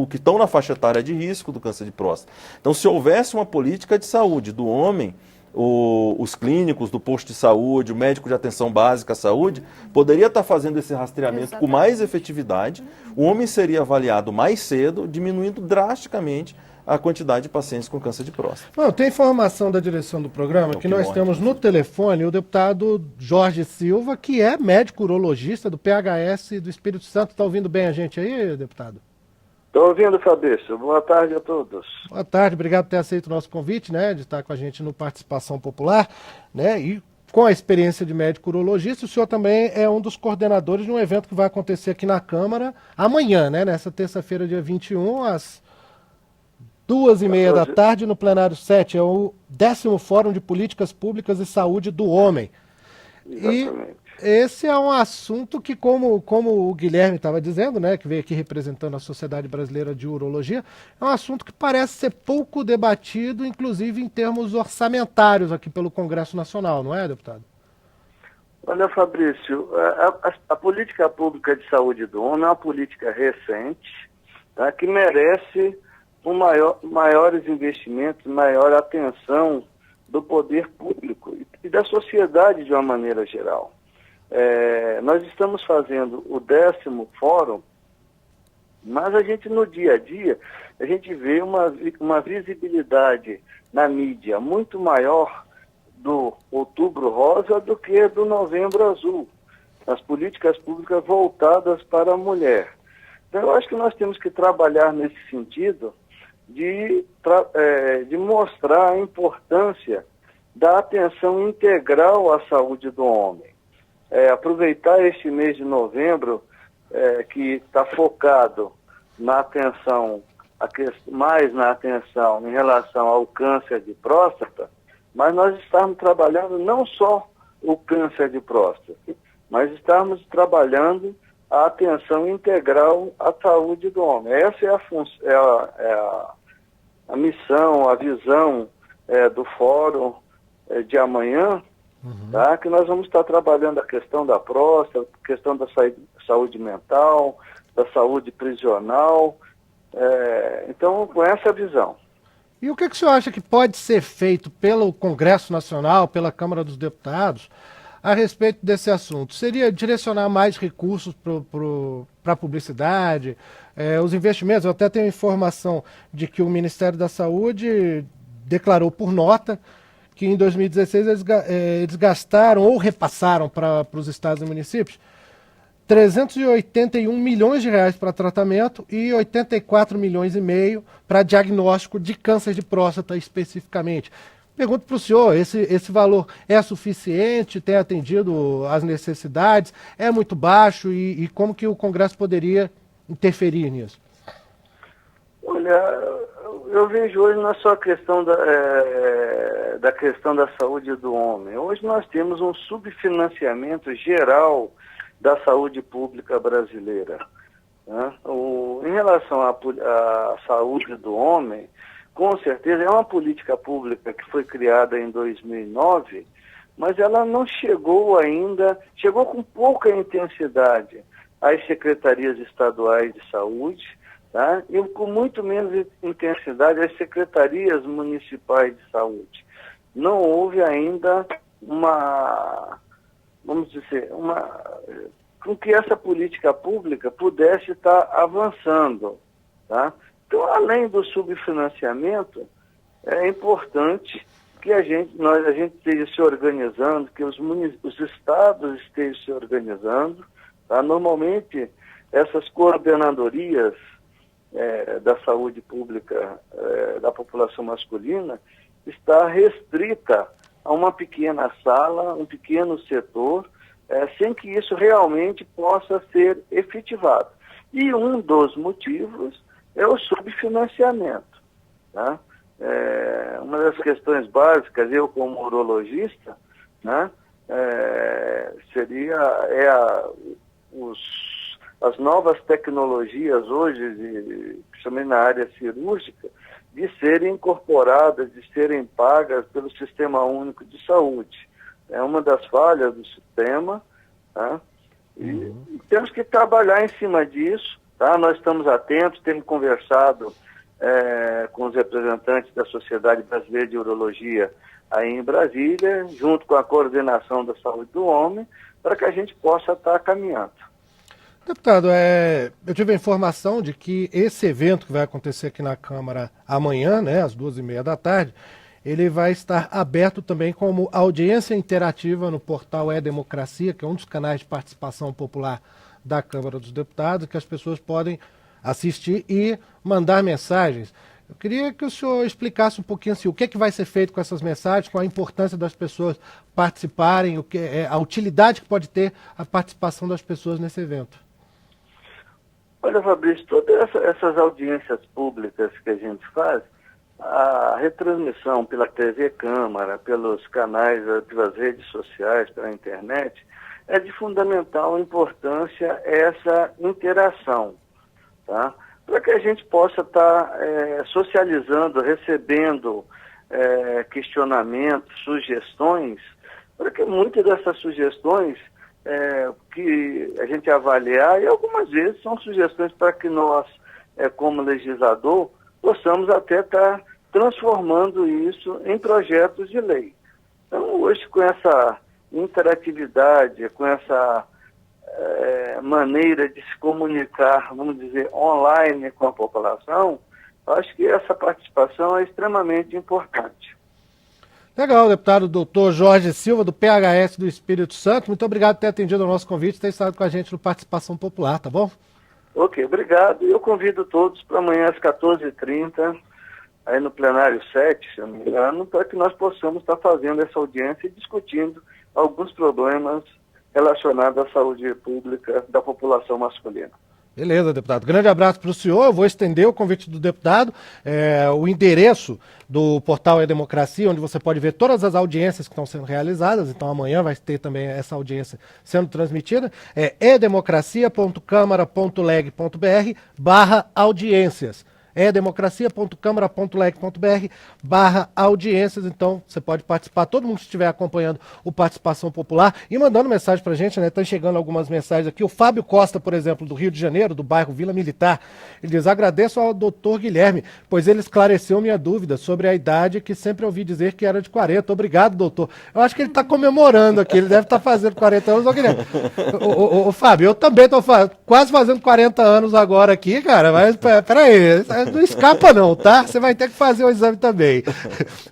que estão na faixa etária de risco do câncer de próstata. Então, se houvesse uma política de saúde do homem, os clínicos do posto de saúde, o médico de atenção básica à saúde, poderia estar fazendo esse rastreamento com mais efetividade, o homem seria avaliado mais cedo, diminuindo drasticamente a quantidade de pacientes com câncer de próstata. Bom, tem informação da direção do programa que nós temos no telefone o deputado Jorge Silva, que é médico urologista do PHS do Espírito Santo. Está ouvindo bem a gente aí, deputado? Estou ouvindo, Fabrício. Boa tarde a todos. Boa tarde, obrigado por ter aceito o nosso convite, né, de estar com a gente no Participação Popular, né, e com a experiência de médico urologista, o senhor também é um dos coordenadores de um evento que vai acontecer aqui na Câmara amanhã, né, nessa terça-feira, dia 21, às 2h30 da tarde, no plenário 7, é o 10º Fórum de Políticas Públicas e Saúde do Homem. Exatamente. E esse é um assunto que, como o Guilherme estava dizendo, né, que veio aqui representando a Sociedade Brasileira de Urologia, é um assunto que parece ser pouco debatido, inclusive em termos orçamentários aqui pelo Congresso Nacional, não é, deputado? Olha, Fabrício, a política pública de saúde do homem é uma política recente, tá, que merece maiores investimentos, maior atenção do poder público e da sociedade de uma maneira geral. Nós estamos fazendo o 10º fórum, mas a gente no dia a dia, a gente vê uma visibilidade na mídia muito maior do Outubro Rosa do que do Novembro Azul, as políticas públicas voltadas para a mulher. Então eu acho que nós temos que trabalhar nesse sentido de mostrar a importância da atenção integral à saúde do homem. Aproveitar este mês de novembro, que está focado na atenção, mais na atenção em relação ao câncer de próstata, mas nós estamos trabalhando não só o câncer de próstata, mas estamos trabalhando a atenção integral à saúde do homem. Essa é a missão, a visão do fórum de amanhã, tá? Que nós vamos estar trabalhando a questão da próstata, a questão da saúde mental, da saúde prisional, então com essa visão. E o que o senhor acha que pode ser feito pelo Congresso Nacional, pela Câmara dos Deputados, a respeito desse assunto? Seria direcionar mais recursos para a publicidade, os investimentos? Eu até tenho informação de que o Ministério da Saúde declarou por nota que em 2016 eles gastaram ou repassaram para os estados e municípios 381 milhões de reais para tratamento e 84 milhões e meio para diagnóstico de câncer de próstata especificamente. Pergunto para o senhor, esse valor é suficiente, tem atendido às necessidades, é muito baixo e como que o Congresso poderia interferir nisso? Olha, eu vejo hoje não é só a questão da questão da saúde do homem. Hoje nós temos um subfinanciamento geral da saúde pública brasileira, né? Em relação à saúde do homem, com certeza é uma política pública que foi criada em 2009, mas ela não chegou ainda, chegou com pouca intensidade às secretarias estaduais de saúde, tá? E com muito menos intensidade às secretarias municipais de saúde. Não houve ainda com que essa política pública pudesse estar avançando, tá? Então, além do subfinanciamento, é importante que a gente esteja se organizando, que os estados estejam se organizando, tá? Normalmente, essas coordenadorias da saúde pública da população masculina está restrita a uma pequena sala, um pequeno setor, sem que isso realmente possa ser efetivado. E um dos motivos é o subfinanciamento, tá? Uma das questões básicas, eu como urologista, né, as novas tecnologias hoje, principalmente na área cirúrgica, de serem incorporadas, de serem pagas pelo Sistema Único de Saúde. É uma das falhas do sistema, tá? E temos que trabalhar em cima disso, tá? Nós estamos atentos, temos conversado com os representantes da Sociedade Brasileira de Urologia aí em Brasília, junto com a coordenação da saúde do homem, para que a gente possa estar caminhando. Deputado, eu tive a informação de que esse evento que vai acontecer aqui na Câmara amanhã, né, às 2h30 da tarde, ele vai estar aberto também como audiência interativa no portal E-Democracia, que é um dos canais de participação popular da Câmara dos Deputados, que as pessoas podem assistir e mandar mensagens. Eu queria que o senhor explicasse um pouquinho assim, o que é que vai ser feito com essas mensagens, qual a importância das pessoas participarem, a utilidade que pode ter a participação das pessoas nesse evento. Olha, Fabrício, todas essas audiências públicas que a gente faz, a retransmissão pela TV Câmara, pelos canais, pelas redes sociais, pela internet, é de fundamental importância essa interação, tá? Para que a gente possa estar socializando, recebendo questionamentos, sugestões, para que muitas dessas sugestões que a gente avaliar, e algumas vezes são sugestões para que nós, como legislador, possamos até estar transformando isso em projetos de lei. Então, hoje, com essa interatividade, com essa maneira de se comunicar, vamos dizer, online com a população, acho que essa participação é extremamente importante. Legal, deputado doutor Jorge Silva, do PHS do Espírito Santo. Muito obrigado por ter atendido ao nosso convite e ter estado com a gente no Participação Popular, tá bom? Ok, obrigado. Eu convido todos para amanhã às 14h30, aí no plenário 7, se eu não me engano, para que nós possamos estar fazendo essa audiência e discutindo alguns problemas relacionados à saúde pública da população masculina. Beleza, deputado. Grande abraço para o senhor. Eu vou estender o convite do deputado. O endereço do portal E-Democracia, onde você pode ver todas as audiências que estão sendo realizadas. Então amanhã vai ter também essa audiência sendo transmitida. É edemocracia.câmara.leg.br/audiências. edemocracia.câmara.leg.br/audiências. Então, você pode participar, todo mundo que estiver acompanhando o Participação Popular e mandando mensagem pra gente, né? Estão chegando algumas mensagens aqui. O Fábio Costa, por exemplo, do Rio de Janeiro, do bairro Vila Militar, ele diz: agradeço ao doutor Guilherme, pois ele esclareceu minha dúvida sobre a idade, que sempre ouvi dizer que era de 40. Obrigado, doutor. Eu acho que ele está comemorando aqui, ele deve estar fazendo 40 anos, ô Guilherme. Ô, Fábio, eu também estou quase fazendo 40 anos agora aqui, cara, mas peraí, não escapa não, tá? Você vai ter que fazer o exame também.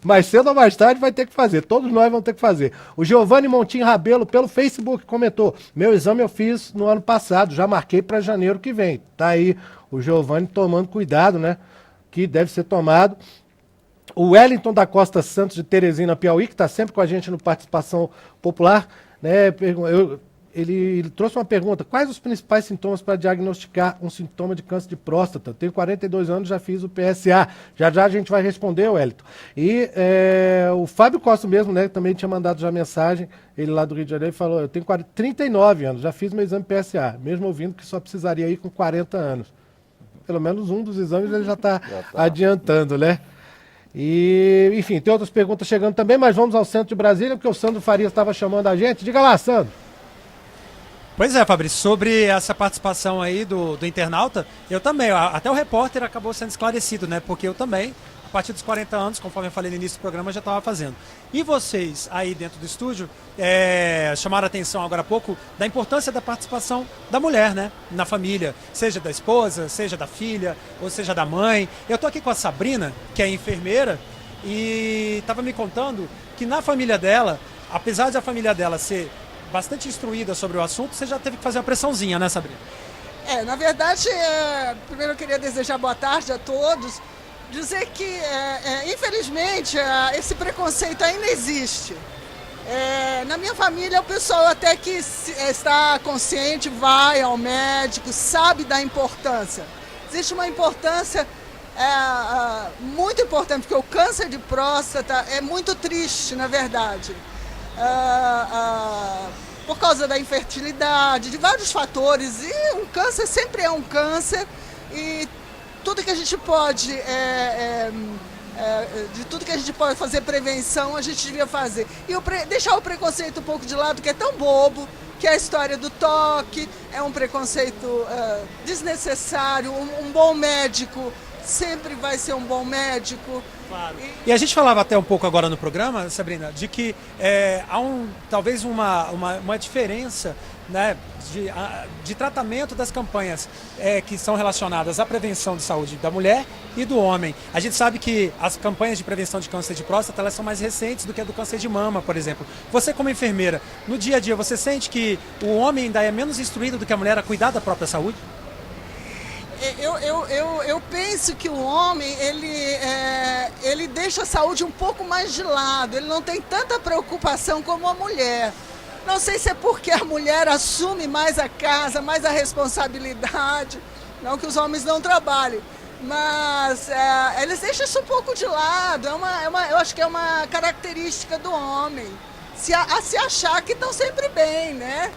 Mais cedo ou mais tarde vai ter que fazer. Todos nós vamos ter que fazer. O Giovanni Montim Rabelo, pelo Facebook, comentou: meu exame eu fiz no ano passado, já marquei para janeiro que vem. Tá aí o Giovanni tomando cuidado, né? Que deve ser tomado. O Wellington da Costa Santos, de Teresina, Piauí, que está sempre com a gente no Participação Popular, né, ele trouxe uma pergunta: quais os principais sintomas para diagnosticar um sintoma de câncer de próstata? Tenho 42 anos, já fiz o PSA. Já a gente vai responder, Wellington. E o Fábio Costa mesmo, né, também tinha mandado já mensagem, ele lá do Rio de Janeiro, falou: eu tenho 39 anos, já fiz meu exame PSA, mesmo ouvindo que só precisaria ir com 40 anos. Pelo menos um dos exames ele já está adiantando, né? E, enfim, tem outras perguntas chegando também, mas vamos ao centro de Brasília, porque o Sandro Farias estava chamando a gente. Diga lá, Sandro. Pois é, Fabrício, sobre essa participação aí do internauta, eu também, até o repórter acabou sendo esclarecido, né? Porque eu também, a partir dos 40 anos, conforme eu falei no início do programa, já estava fazendo. E vocês aí dentro do estúdio chamaram a atenção agora há pouco da importância da participação da mulher, né? Na família, seja da esposa, seja da filha, ou seja da mãe. Eu tô aqui com a Sabrina, que é enfermeira, e estava me contando que na família dela, apesar de a família dela ser bastante instruída sobre o assunto, você já teve que fazer uma pressãozinha, né, Sabrina? Na verdade, primeiro eu queria desejar boa tarde a todos, dizer que, infelizmente, esse preconceito ainda existe. Na minha família, o pessoal até que está consciente, vai ao médico, sabe da importância. Existe uma importância muito importante, porque o câncer de próstata é muito triste, na verdade. Por causa da infertilidade, de vários fatores, e um câncer sempre é um câncer, e tudo que a gente pode, de tudo que a gente pode fazer prevenção, a gente devia fazer. E deixar o preconceito um pouco de lado, que é tão bobo, que é a história do toque, é um preconceito desnecessário. Um bom médico sempre vai ser um bom médico. Claro. E a gente falava até um pouco agora no programa, Sabrina, de que há talvez uma diferença, né, de tratamento das campanhas que são relacionadas à prevenção de saúde da mulher e do homem. A gente sabe que as campanhas de prevenção de câncer de próstata, elas são mais recentes do que a do câncer de mama, por exemplo. Você, como enfermeira, no dia a dia, você sente que o homem ainda é menos instruído do que a mulher a cuidar da própria saúde? Eu penso que o homem, ele deixa a saúde um pouco mais de lado, ele não tem tanta preocupação como a mulher. Não sei se é porque a mulher assume mais a casa, mais a responsabilidade, não que os homens não trabalhem, mas eles deixam isso um pouco de lado. Eu acho que é uma característica do homem, se achar que estão sempre bem, né?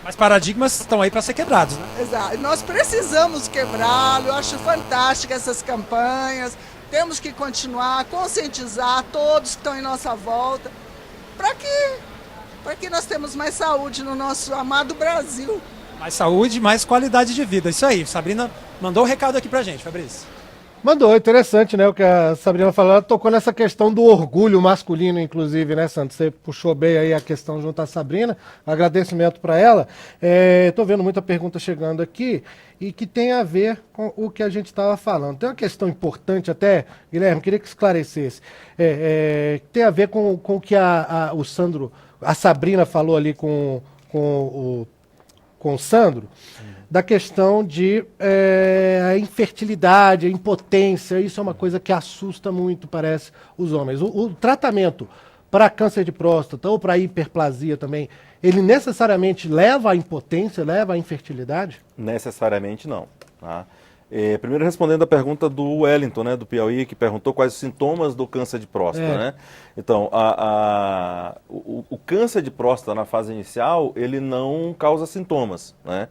Mas paradigmas estão aí para ser quebrados, né? Exato. Nós precisamos quebrá-lo. Eu acho fantástica essas campanhas. Temos que continuar a conscientizar todos que estão em nossa volta para que nós temos mais saúde no nosso amado Brasil. Mais saúde, mais qualidade de vida. Isso aí. Sabrina mandou um recado aqui pra gente, Fabrício. Mandou, interessante, né, o que a Sabrina falou, ela tocou nessa questão do orgulho masculino, inclusive, né, Santos? Você puxou bem aí a questão junto à Sabrina, agradecimento para ela. Estou vendo muita pergunta chegando aqui e que tem a ver com o que a gente estava falando. Tem uma questão importante até, Guilherme, queria que esclarecesse, tem a ver com o que o Sandro, a Sabrina falou ali com o Sandro, da questão de a infertilidade, a impotência. Isso é uma coisa que assusta muito, parece, os homens. O tratamento para câncer de próstata ou para hiperplasia também, ele necessariamente leva à impotência, leva à infertilidade? Necessariamente não. Tá? Primeiro respondendo a pergunta do Wellington, né, do Piauí, que perguntou quais os sintomas do câncer de próstata. Né? Então, o câncer de próstata na fase inicial, ele não causa sintomas. Né?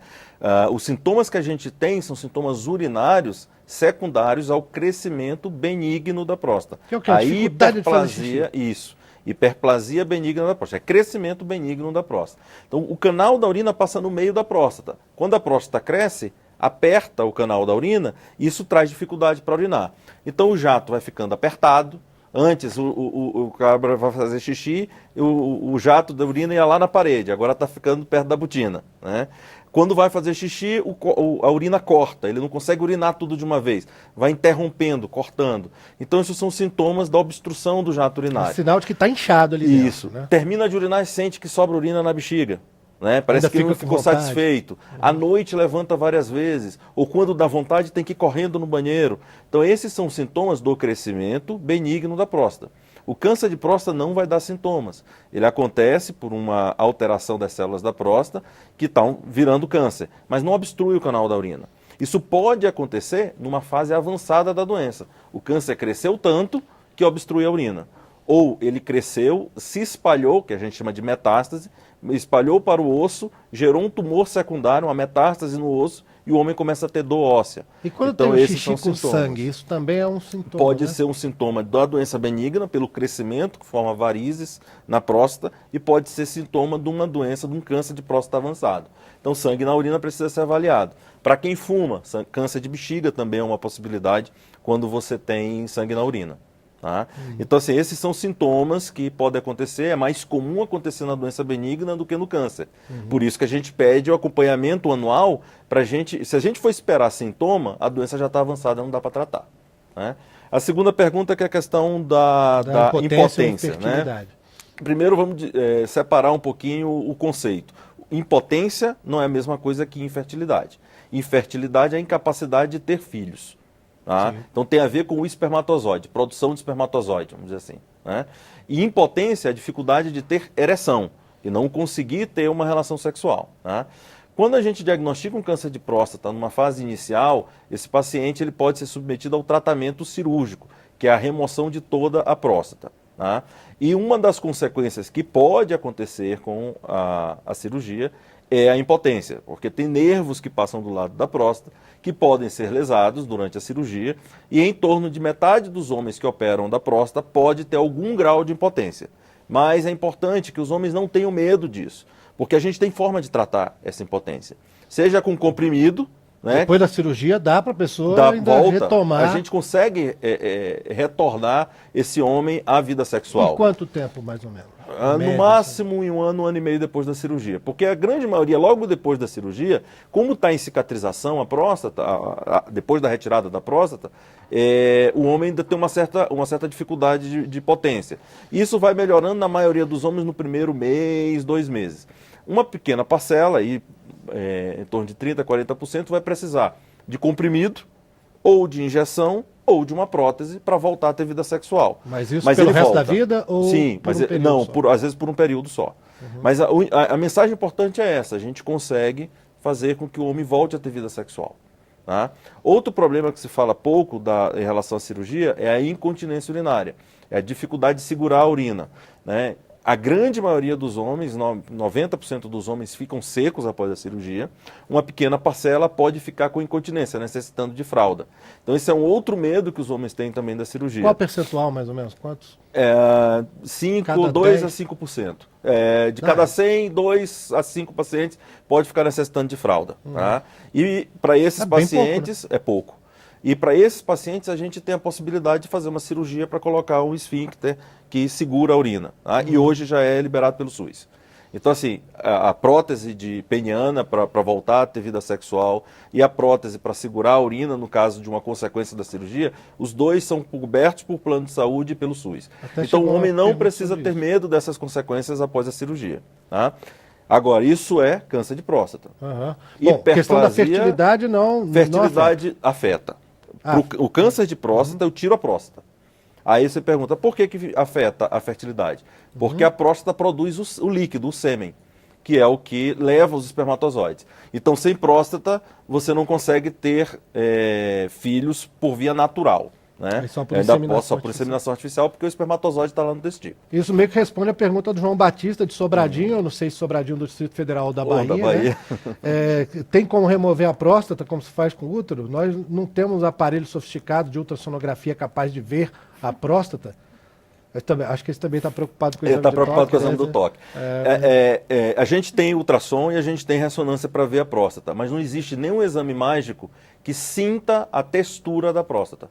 Os sintomas que a gente tem são sintomas urinários secundários ao crescimento benigno da próstata. Que é o que? A hiperplasia, isso. Hiperplasia benigna da próstata, é crescimento benigno da próstata. Então, o canal da urina passa no meio da próstata. Quando a próstata cresce, aperta o canal da urina, e isso traz dificuldade para urinar. Então, o jato vai ficando apertado. Antes, o cabra vai fazer xixi, o jato da urina ia lá na parede, agora está ficando perto da botina. Né? Quando vai fazer xixi, a urina corta, ele não consegue urinar tudo de uma vez, vai interrompendo, cortando. Então, isso são sintomas da obstrução do jato urinário. É sinal de que está inchado ali dentro. Isso. Né? Termina de urinar e sente que sobra urina na bexiga. né? Parece que não ficou vontade. satisfeito. À noite levanta várias vezes, ou quando dá vontade tem que ir correndo no banheiro. Então esses são sintomas do crescimento benigno da próstata. O câncer de próstata não vai dar sintomas. Ele acontece por uma alteração das células da próstata que estão virando câncer, mas não obstrui o canal da urina. Isso pode acontecer numa fase avançada da doença. O câncer cresceu tanto que obstrui a urina. Ou ele cresceu, se espalhou, que a gente chama de metástase, espalhou para o osso, gerou um tumor secundário, uma metástase no osso, e o homem começa a ter dor óssea. E quando então, tem um esses xixi são com sintomas. sangue, isso também é um sintoma, Pode né? ser um sintoma da doença benigna, pelo crescimento, que forma varizes na próstata, e pode ser sintoma de uma doença, de um câncer de próstata avançado. Então, sangue na urina precisa ser avaliado. Para quem fuma, câncer de bexiga também é uma possibilidade quando você tem sangue na urina. Tá? Então, assim, esses são sintomas que podem acontecer, é mais comum acontecer na doença benigna do que no câncer. Por isso que a gente pede o acompanhamento anual para a gente, se a gente for esperar sintoma, a doença já está avançada, não dá para tratar. Né? A segunda pergunta que é a questão da impotência. Né? Primeiro vamos separar um pouquinho o conceito. Impotência não é a mesma coisa que infertilidade. Infertilidade é a incapacidade de ter filhos. Tá? Então tem a ver com o espermatozoide, produção de espermatozoide, vamos dizer assim. Né? E impotência é a dificuldade de ter ereção e não conseguir ter uma relação sexual. Tá? Quando a gente diagnostica um câncer de próstata numa fase inicial, esse paciente ele pode ser submetido ao tratamento cirúrgico, que é a remoção de toda a próstata. Tá? E uma das consequências que pode acontecer com a cirurgia é a impotência, porque tem nervos que passam do lado da próstata que podem ser lesados durante a cirurgia e em torno de metade dos homens que operam da próstata pode ter algum grau de impotência. Mas é importante que os homens não tenham medo disso, porque a gente tem forma de tratar essa impotência. Seja com comprimido, né? Depois da cirurgia dá para a pessoa ainda retomar. A gente consegue retornar esse homem à vida sexual. Em quanto tempo, mais ou menos? No máximo em um ano e meio depois da cirurgia. Porque a grande maioria, logo depois da cirurgia, como está em cicatrização a próstata, depois da retirada da próstata, o homem ainda tem uma certa dificuldade de potência. Isso vai melhorando na maioria dos homens no primeiro mês, 2 meses. Uma pequena parcela, em torno de 30%, 40%, vai precisar de comprimido, ou de injeção, ou de uma prótese para voltar a ter vida sexual. Mas isso pelo resto da vida? Ou sim, por um período só? Às vezes por um período só. Mas a mensagem importante é essa, a gente consegue fazer com que o homem volte a ter vida sexual. Tá? Outro problema que se fala pouco em relação à cirurgia é a incontinência urinária, é a dificuldade de segurar a urina. Né? A grande maioria dos homens, 90% dos homens ficam secos após a cirurgia. Uma pequena parcela pode ficar com incontinência, necessitando de fralda. Então esse é um outro medo que os homens têm também da cirurgia. Qual percentual, mais ou menos? Quantos? 2 a 5%. De cada 100, 2 a 5 pacientes pode ficar necessitando de fralda. Tá? E para esses pacientes, pouco, né? É pouco. E para esses pacientes a gente tem a possibilidade de fazer uma cirurgia para colocar um esfíncter que segura a urina. Tá? E hoje já é liberado pelo SUS. Então, assim, a prótese peniana para voltar a ter vida sexual e a prótese para segurar a urina, no caso de uma consequência da cirurgia, os dois são cobertos por plano de saúde e pelo SUS. Então, o homem não precisa ter medo dessas consequências após a cirurgia. Tá? Agora, isso é câncer de próstata. Bom, questão da fertilidade não... Fertilidade afeta. O câncer de próstata, eu tiro a próstata. Aí você pergunta, por que afeta a fertilidade? Porque a próstata produz o líquido, o sêmen, que é o que leva os espermatozoides. Então, sem próstata, você não consegue ter filhos por via natural. Né? Só por inseminação artificial, porque o espermatozoide está lá no testículo. Isso meio que responde a pergunta do João Batista de Sobradinho, eu não sei se Sobradinho do Distrito Federal ou da Bahia. Né? Tem como remover a próstata, como se faz com o útero? Nós não temos aparelho sofisticado de ultrassonografia capaz de ver a próstata? Acho que ele também está preocupado com o exame do toque. Ele está preocupado com o exame do toque. A gente tem ultrassom e a gente tem ressonância para ver a próstata, mas não existe nenhum exame mágico que sinta a textura da próstata.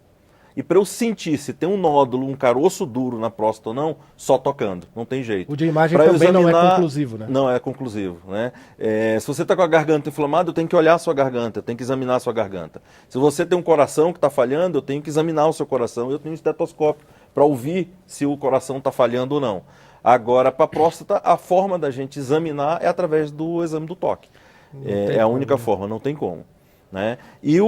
E para eu sentir se tem um nódulo, um caroço duro na próstata ou não, só tocando, não tem jeito. O de imagem também não é conclusivo, né? Não é conclusivo, né? Se você está com a garganta inflamada, eu tenho que olhar a sua garganta, eu tenho que examinar a sua garganta. Se você tem um coração que está falhando, eu tenho que examinar o seu coração, eu tenho um estetoscópio para ouvir se o coração está falhando ou não. Agora, para a próstata, a forma da gente examinar é através do exame do toque. É a única forma, não tem como. Né? E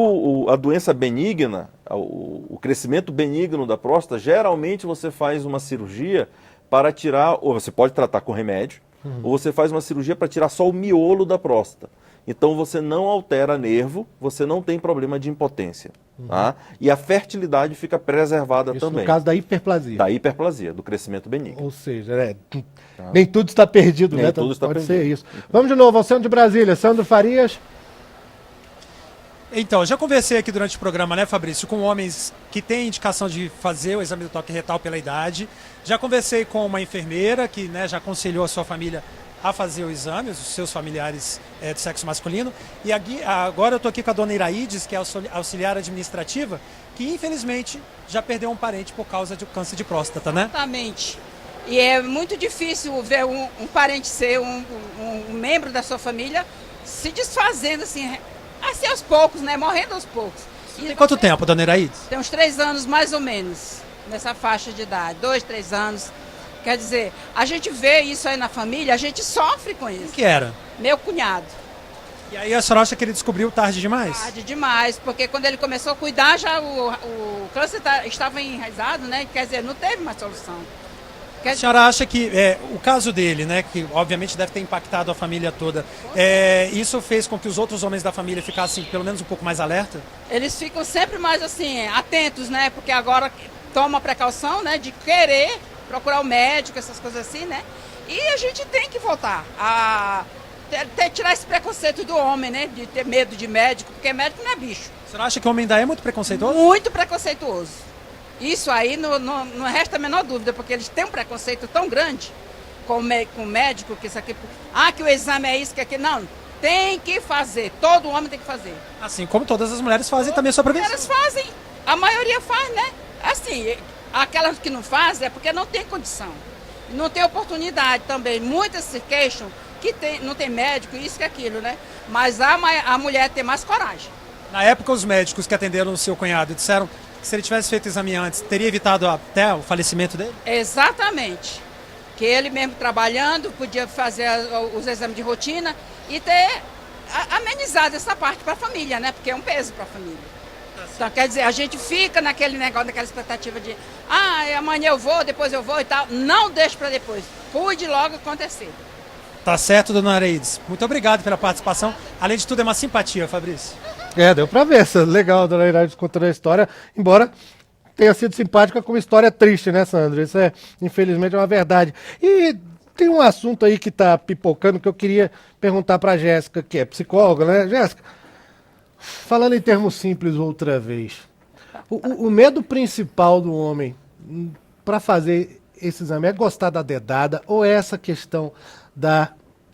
a doença benigna, o crescimento benigno da próstata, geralmente você faz uma cirurgia para tirar, ou você pode tratar com remédio, ou você faz uma cirurgia para tirar só o miolo da próstata. Então você não altera nervo, você não tem problema de impotência. Tá? E a fertilidade fica preservada Isso também. no caso da hiperplasia. Da hiperplasia, do crescimento benigno. Ou seja, nem tudo está perdido, Nem né? tudo está pode perdido. ser isso. Vamos de novo ao centro de Brasília. Sandro Farias. Então, já conversei aqui durante o programa, né, Fabrício, com homens que têm indicação de fazer o exame do toque retal pela idade. Já conversei com uma enfermeira que, né, já aconselhou a sua família a fazer o exame, os seus familiares do sexo masculino. E agora eu estou aqui com a dona Iraides, que é auxiliar administrativa, que infelizmente já perdeu um parente por causa de câncer de próstata, né? Exatamente. E é muito difícil ver um parente ser um membro da sua família se desfazendo assim aos poucos, né? Morrendo aos poucos. Tem quanto tempo, dona Iraides? Tem uns 3 anos mais ou menos, nessa faixa de idade, 2, 3 anos. Quer dizer, a gente vê isso aí na família, a gente sofre com isso. O que era? Meu cunhado. E aí a senhora acha que ele descobriu tarde demais? Tarde demais, porque quando ele começou a cuidar, já o câncer estava enraizado, né? Quer dizer, não teve mais solução. A senhora acha que o caso dele, né, que obviamente deve ter impactado a família toda, isso fez com que os outros homens da família ficassem pelo menos um pouco mais alerta? Eles ficam sempre mais assim, atentos, né? Porque agora toma a precaução, né, de querer procurar o médico, essas coisas assim, né? E a gente tem que voltar a tirar esse preconceito do homem, né? De ter medo de médico, porque médico não é bicho. A senhora acha que o homem ainda é muito preconceituoso? Muito preconceituoso. Isso aí não resta a menor dúvida, porque eles têm um preconceito tão grande com o médico, que isso aqui... que o exame é isso, que aquilo... Não, tem que fazer. Todo homem tem que fazer. Assim como todas as mulheres fazem também a sua prevenção. Elas fazem. A maioria faz, né? Assim, aquelas que não fazem é porque não tem condição. Não tem oportunidade também. Muitas se queixam que não tem médico, isso e aquilo, né? Mas a mulher tem mais coragem. Na época, os médicos que atenderam o seu cunhado disseram que se ele tivesse feito o exame antes, teria evitado até o falecimento dele? Exatamente. Que ele mesmo trabalhando, podia fazer os exames de rotina e ter amenizado essa parte para a família, né? Porque é um peso para a família. Então, quer dizer, a gente fica naquele negócio, naquela expectativa de amanhã eu vou, depois eu vou e tal. Não deixe para depois. Cuide logo acontecer. Tá certo, dona Iraides. Muito obrigado pela participação. Além de tudo, é uma simpatia, Fabrício. Deu pra ver. Legal a dona Iraides contando a história, embora tenha sido simpática com uma história triste, né, Sandra? Isso infelizmente, é uma verdade. E tem um assunto aí que tá pipocando que eu queria perguntar pra Jéssica, que é psicóloga, né? Jéssica, falando em termos simples outra vez, o medo principal do homem para fazer esse exame é gostar da dedada ou é essa questão da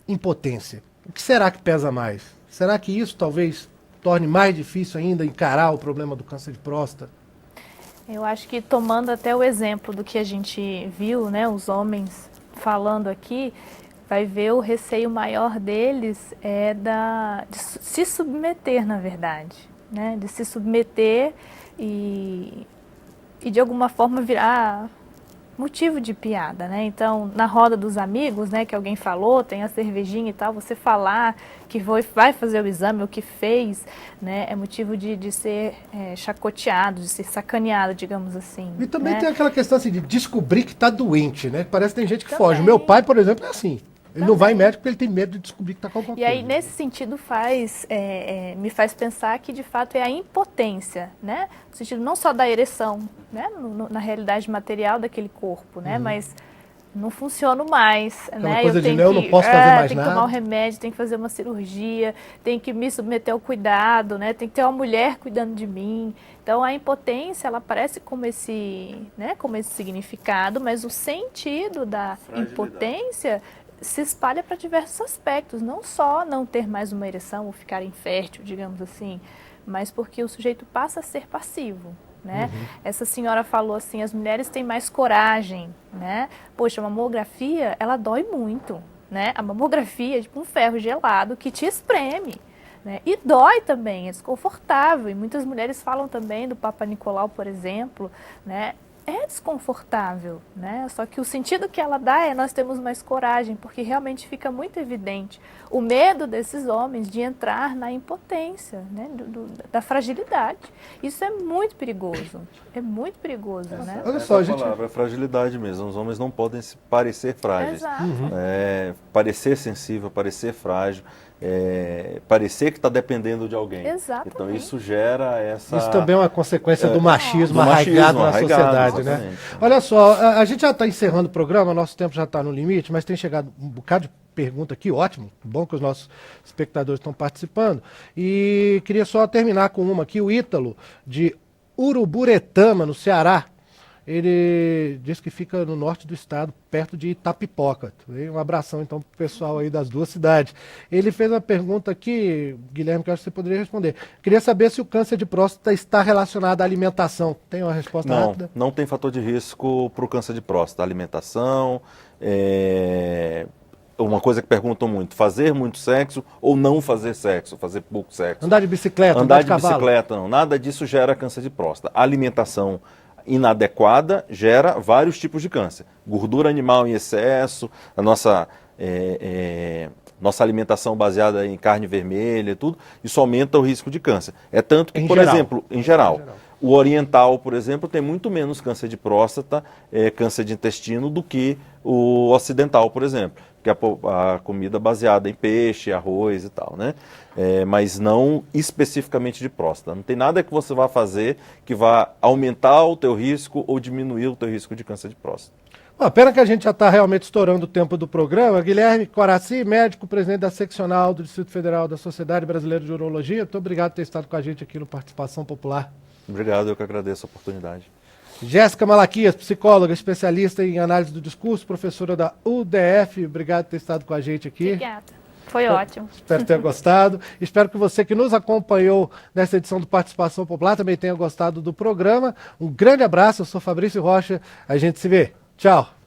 impotência? O que será que pesa mais? Será que isso talvez torne mais difícil ainda encarar o problema do câncer de próstata? Eu acho que tomando até o exemplo do que a gente viu, né, os homens falando aqui, vai ver o receio maior deles de se submeter, na verdade, né, de se submeter e de alguma forma virar motivo de piada, né? Então, na roda dos amigos, né, que alguém falou, tem a cervejinha e tal, você falar que vai fazer o exame, o que fez, né, é motivo de ser chacoteado, de ser sacaneado, digamos assim. E também, né? tem aquela questão assim, de descobrir que está doente, né? Parece que tem gente que foge. O meu pai, por exemplo, é assim. Ele não vai em médico porque ele tem medo de descobrir que está com alguma coisa. E aí, nesse sentido, me faz pensar que, de fato, é a impotência, né? No sentido não só da ereção, né? Na realidade material daquele corpo, né? Mas não funciono mais, né? Coisa eu não posso fazer mais tem nada. que tomar um remédio, tem que fazer uma cirurgia, tem que me submeter ao cuidado, né? Tem que ter uma mulher cuidando de mim. Então, a impotência, ela aparece como esse significado, mas o sentido da impotência se espalha para diversos aspectos, não só não ter mais uma ereção ou ficar infértil, digamos assim, mas porque o sujeito passa a ser passivo, né? Essa senhora falou assim, as mulheres têm mais coragem, né? Poxa, a mamografia, ela dói muito, né? A mamografia é tipo um ferro gelado que te espreme, né? E dói também, é desconfortável, e muitas mulheres falam também do Papa Nicolau, por exemplo, né? É desconfortável, né? Só que o sentido que ela dá é nós temos mais coragem, porque realmente fica muito evidente o medo desses homens de entrar na impotência, né? Da fragilidade. Isso é muito perigoso, né? Olha só, gente, palavra é fragilidade mesmo. Os homens não podem se parecer frágeis. Exato. Parecer sensível, parecer frágil. Parecer que está dependendo de alguém. Exatamente. Então isso gera essa... Isso também é uma consequência do machismo arraigado na sociedade, exatamente, né? Olha só, a gente já está encerrando o programa, nosso tempo já está no limite, mas tem chegado um bocado de pergunta aqui, ótimo, bom que os nossos espectadores estão participando. E queria só terminar com uma aqui, o Ítalo, de Uruburetama, no Ceará. Ele diz que fica no norte do estado, perto de Itapipoca. Um abração, então, para o pessoal aí das duas cidades. Ele fez uma pergunta aqui, Guilherme, que eu acho que você poderia responder. Queria saber se o câncer de próstata está relacionado à alimentação. Tem uma resposta rápida? Não tem fator de risco para o câncer de próstata. Alimentação, uma coisa que perguntam muito, fazer muito sexo ou não fazer sexo, fazer pouco sexo. Andar de bicicleta, andar de cavalo. bicicleta, não. Nada disso gera câncer de próstata. Alimentação inadequada gera vários tipos de câncer. Gordura animal em excesso, a nossa alimentação baseada em carne vermelha e tudo, isso aumenta o risco de câncer. É tanto que, exemplo, em geral, o oriental, por exemplo, tem muito menos câncer de próstata, câncer de intestino, do que o ocidental, por exemplo, que é a comida baseada em peixe, arroz e tal, né? Mas não especificamente de próstata. Não tem nada que você vá fazer que vá aumentar o teu risco ou diminuir o teu risco de câncer de próstata. Pena que a gente já está realmente estourando o tempo do programa. Guilherme Coraci, médico, presidente da seccional do Distrito Federal da Sociedade Brasileira de Urologia. Muito obrigado por ter estado com a gente aqui no Participação Popular. Obrigado, eu que agradeço a oportunidade. Jéssica Malaquias, psicóloga, especialista em análise do discurso, professora da UDF. Obrigado por ter estado com a gente aqui. Obrigada. Foi ótimo. Espero ter gostado. Espero que você que nos acompanhou nessa edição do Participação Popular também tenha gostado do programa. Um grande abraço, eu sou Fabrício Rocha. A gente se vê. Tchau.